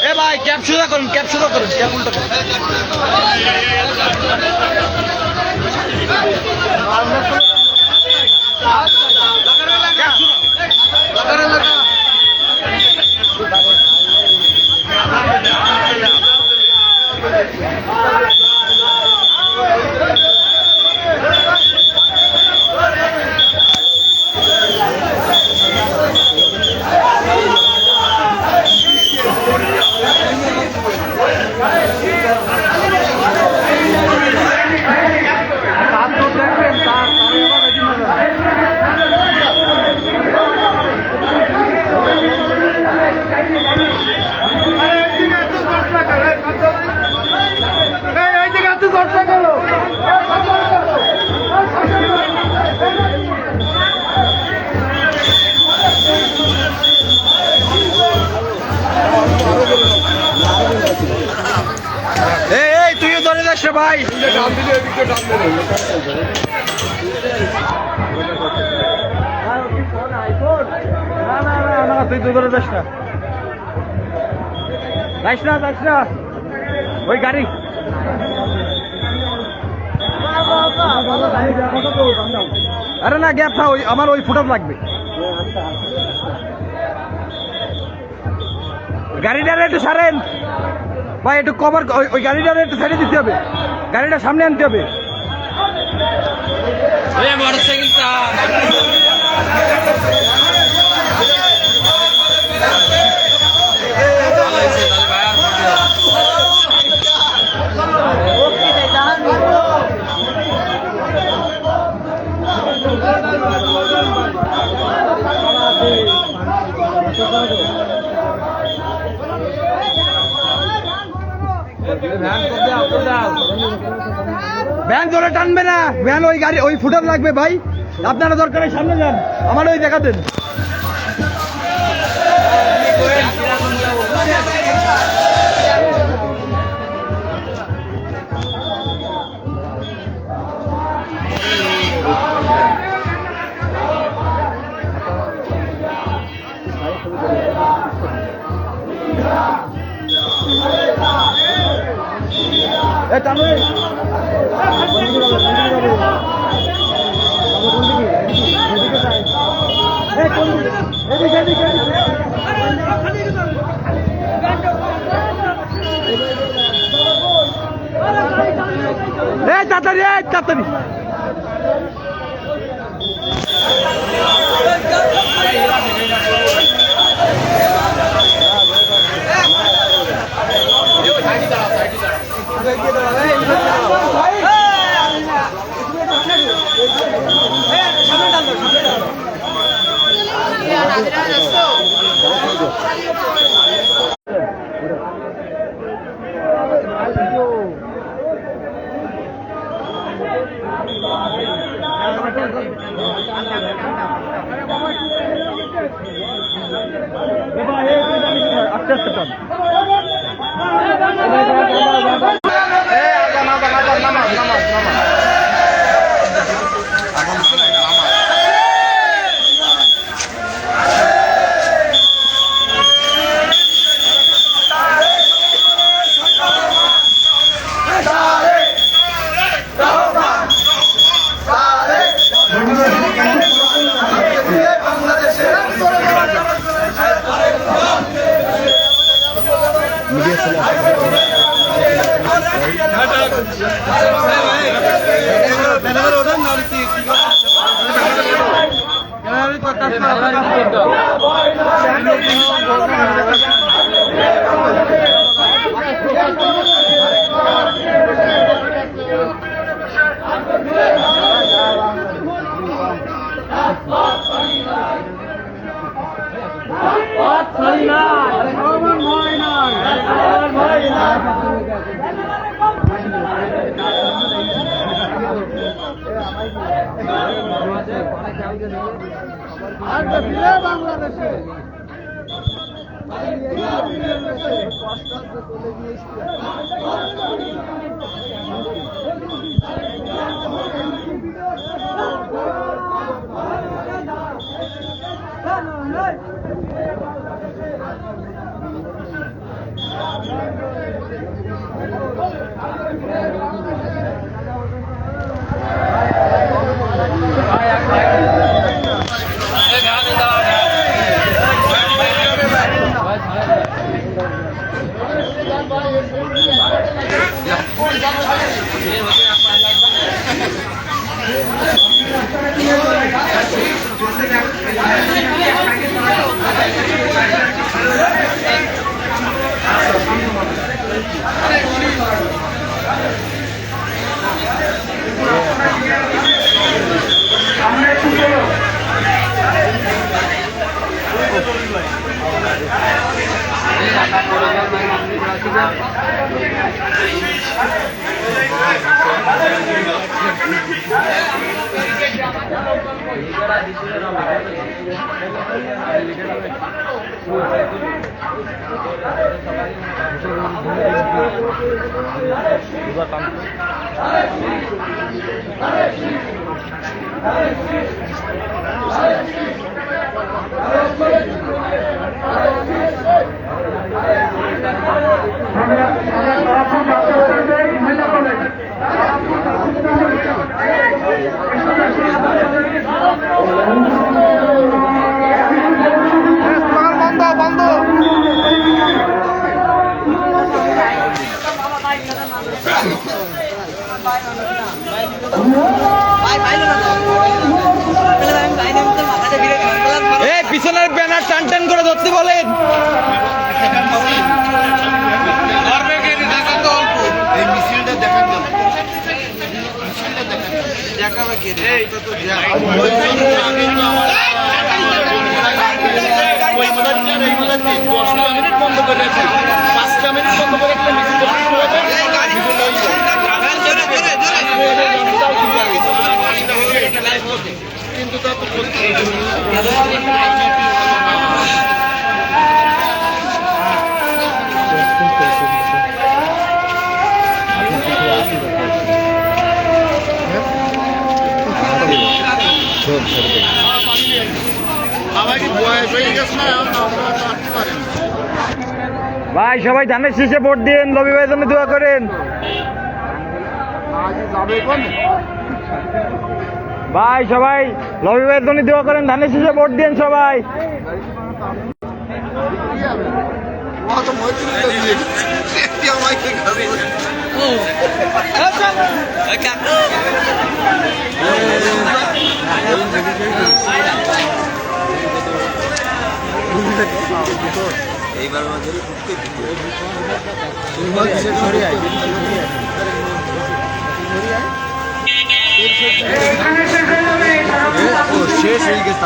এ ভাই ক্যাপ সোজা করেন ক্যাপ উল্টো করেন তুইও ধরে যাস ভাই তুই তো ধরে যাস না ওই গাড়ি আরে না গ্যাপ ওই আমার ওই ফুটাপ লাগবে গাড়িটারে একটু সারেন ভাই একটু কভার ওই গাড়িটারে একটু সাইডে দিতে হবে গাড়িটা সামনে আনতে হবে মোটরসাইকেলটা ভ্যান ধরে টানবে না ভ্যান ওই গাড়ি ওই ফুটার লাগবে ভাই আপনারা দরকার সামনে যান আমার ওই দেখা দেন তাড়াতাড়ি বাংলাদেশে পিছনের ব্যানার টান টান করে ধরতে বলেন। বন্ধ করে 5টা মিনিট বন্ধ করে একটা মিছিল কিন্তু তা তো ভাই সবাই ধানের শীষে ভোট দিন, রবি ভাইয়ের জন্য দোয়া করেন। ভাই সবাই লবি ভাইয়ের জন্য দোয়া করেন, ধানের শীষে ভোট দেন সবাই। শেষ হয়ে গেছে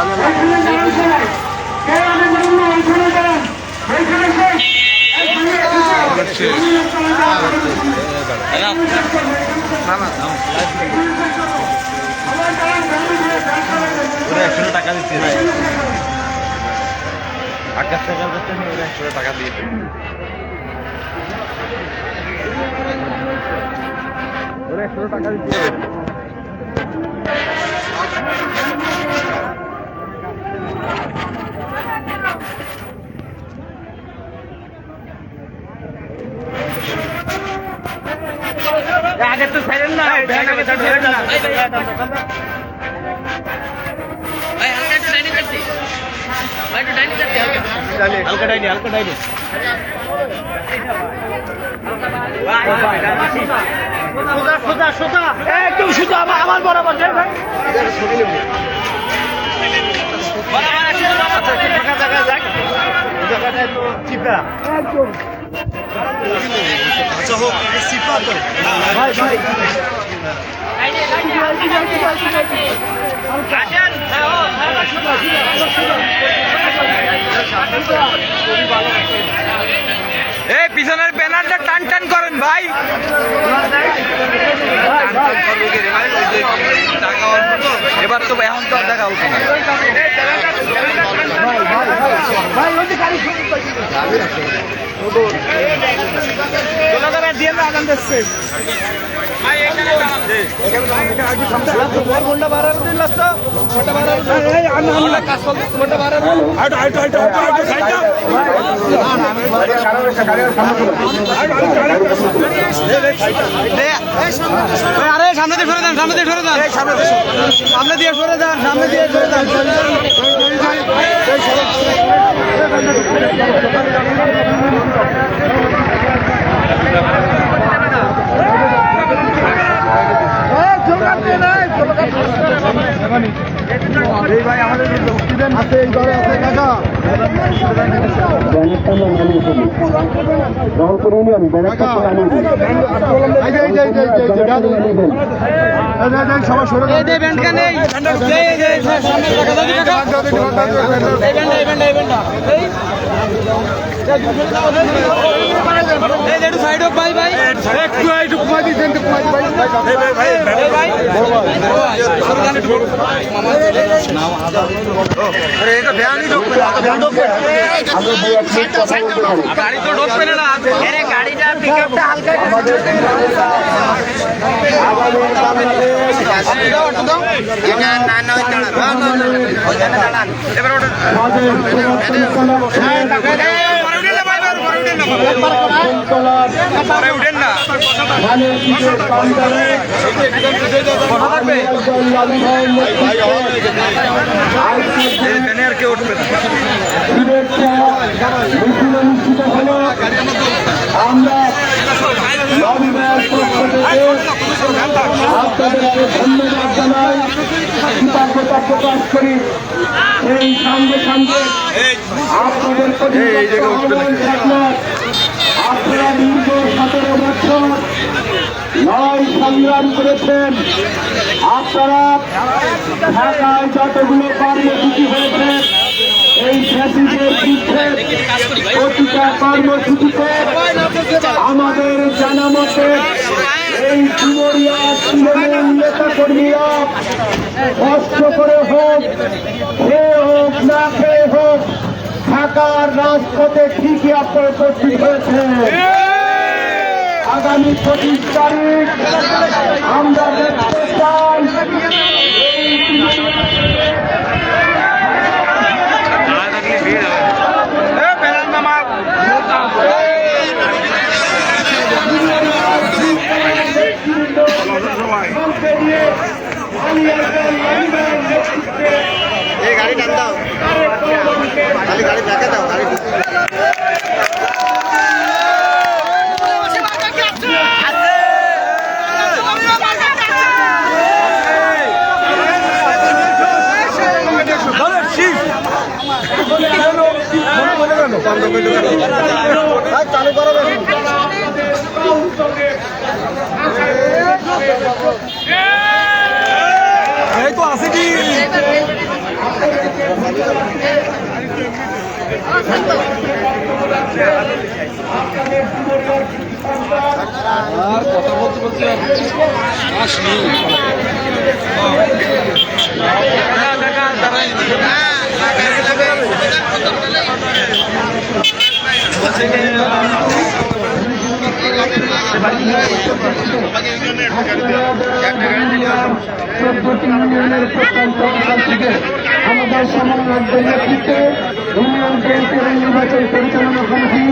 ওরা 100 টাকা দিতে হয়, আকাশ টাকার কাছে ওরা 100 টাকা দিয়েছে। ওরা 100 টাকা দিতে হবে। আগে তো ছাড়েন না, আগে তো ছাড়েন না। ভাই হালকা একটু ডাইনিং করতে, ভাই একটু ডাইনিং করতে হালকা ডাইনি, হালকা ডাইনি। সোজা সোজা সোজা, একদম সোজা, আমার বরাবর যাই ভাই। ফাঁকা জায়গা যাক, জায়গাটা তো চিপা একদম। আচ্ছা হোক, চিপা তো ভাই ভাই। এই পিছনের ব্যানারটা টান টান করেন ভাই। এবার তো এখন তো আর দেখা হচ্ছে না। দিয়ে না আনন্দ দিচ্ছে আরে সামনে দিয়ে সরে যান, সামনে দিয়ে সরে যান, সামনে দিয়ে সরে যান, সামনে দিয়ে সরে যান। এই ভাই আমাদের স্টুডেন্ট আছে, এই দলে আছে কাকা। সাইড হোক ভাই ভাই, গাড়ি তো ঢুকবে না, গাড়িটা পিকআপটা হালকা এবার উঠেন না, আর কেউ উঠবে না। আমরা আপনাদেরকে ধন্যবাদ জানাই, কৃতজ্ঞতা প্রকাশ করি। এই সঙ্গে সঙ্গে আপনাদের আপনারা দীর্ঘ 17 বছর লড়াই সংগ্রাম করেছেন। আপনারা ঢাকায় যতগুলো কর্মসূচি হয়েছে এই ফ্যাসিস্টের বিরুদ্ধে প্রতিটা কর্মসূচিতে আমাদের জানা মতে এই যুবরিয়া তৃণমূল নেতা কর্মীরা কষ্ট করে হোক, খেয়ে হোক না খেয়ে হোক, ঢাকার রাজপথে ঠিকই আপনারা উপস্থিত হয়েছে। আগামী 25 তারিখ আমরা দেখতে চাই এই গাড়ি টান দাও, খালি গাড়ি ব্যাকে দাও, গাড়ি চালু করো। এই তো আছে কি আর কথা বলতে বলতে আসনি আমাদের সমন্বয়ের নেতৃত্বে ইউনিয়ন পরিষদের নির্বাচন পরিচালনা কমিটি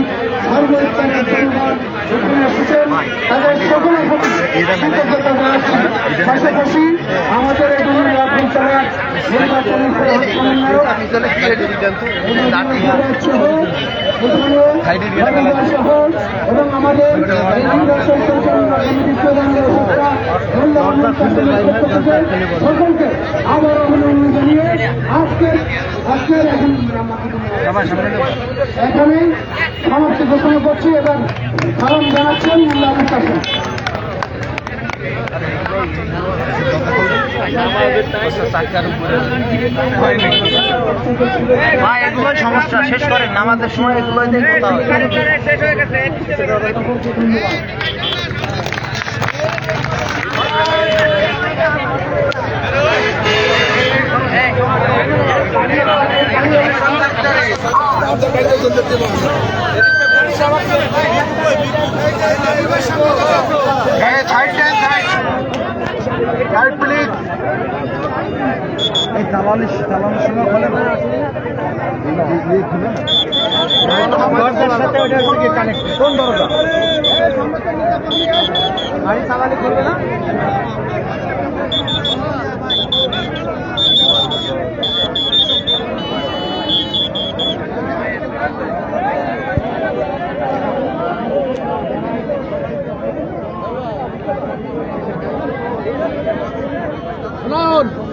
সর্বস্তরের জনগণ এখানে এসেছেন, তাদের সকলের প্রতি কৃতজ্ঞতা জানাচ্ছি। পাশাপাশি আমাদের এই অঞ্চলের নির্বাচনী সমন্বয়ক সহ এবং আমাদের নির্বাচন পরিচালনা কমিটির প্রধান সকলকে আবার অভিনন্দন জানিয়ে আজকের এখানে সমাপ্তি ঘোষণা করছি এবং সালাম জানাচ্ছেন মোল্লা আবুল কাসেম। এগুলোই সমস্যা, শেষ করেন আমাদের সময় এগুলোই শেষ হয়ে গেছে। কোন দরজা গাড়ি চালালি করবে না?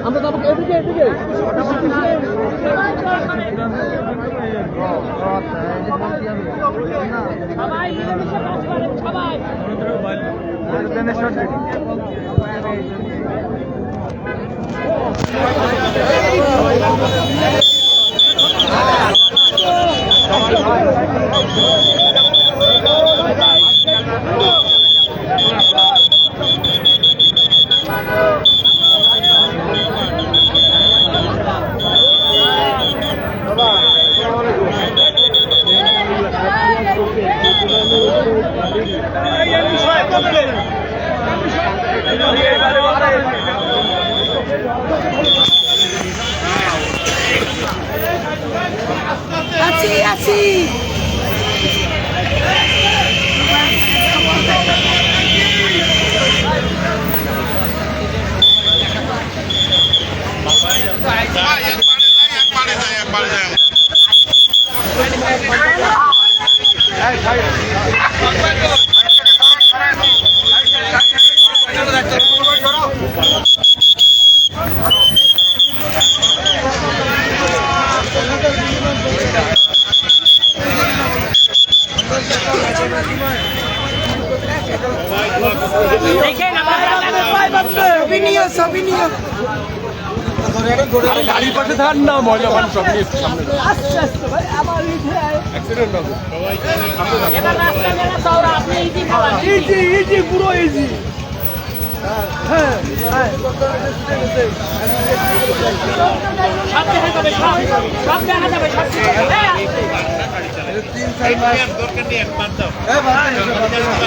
আমরা যাবো এদিকে এদিকে আছি সবই নিয়ে গাড়ির পাশে থাকার না মজা মানুষ সব নিয়ে সামনে আস্তে আস্তে ভাই আমার অ্যাক্সিডেন্ট হবে ইজি ইজি পুরো ইজি হ্যাঁ সব দেখা যাবে সব দেখা যাবে সব